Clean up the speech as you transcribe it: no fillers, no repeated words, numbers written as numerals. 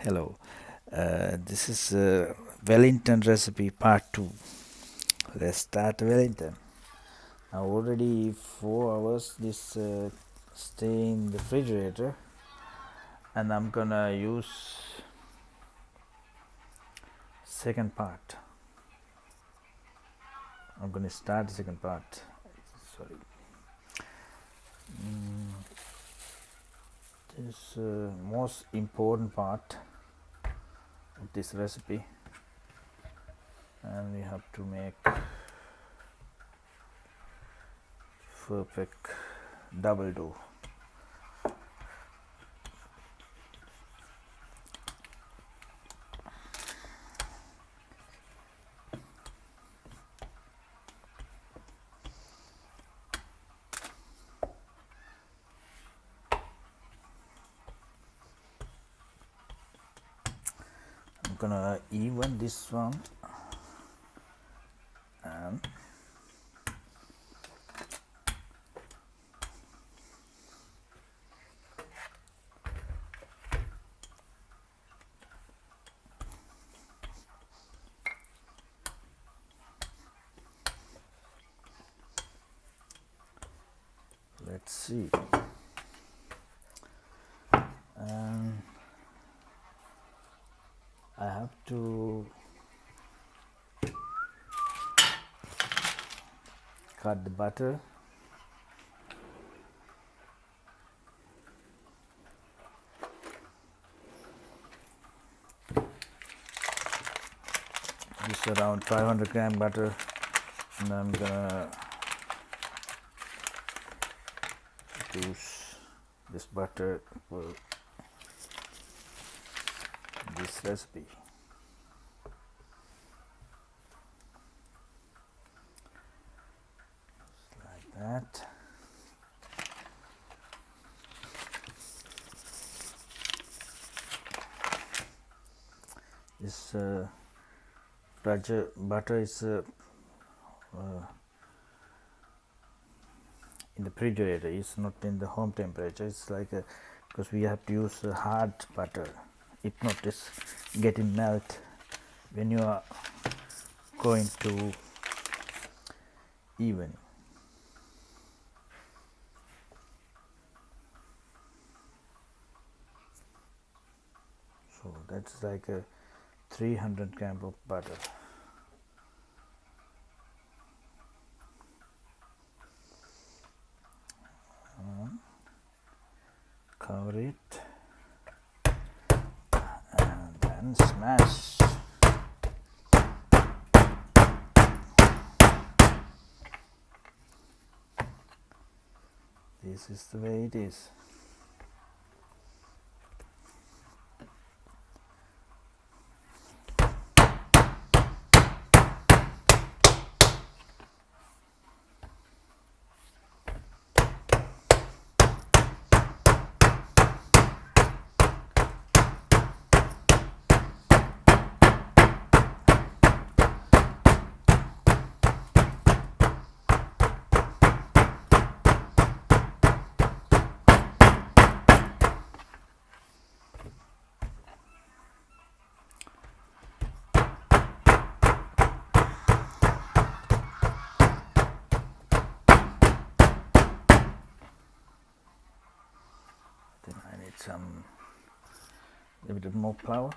Hello, this is Wellington recipe part 2. Let's start Wellington. Now already 4 hours this stay in the refrigerator, and I'm gonna use second part. I'm gonna start the second part. Sorry. This most important part of this recipe, and we have to make perfect double dough. I'm gonna even this one, and let's see. And I have to cut the butter. This is around 500 gram butter, and I'm gonna use this butter for this recipe. Just like that. This butter is in the refrigerator. It's not in the home temperature. It's like because we have to use hard butter. If not, it's getting melt when you are going to even. So that's like a 300 gram of butter. Cover it and then smash. This is the way it is. Then I need some a little bit more flour.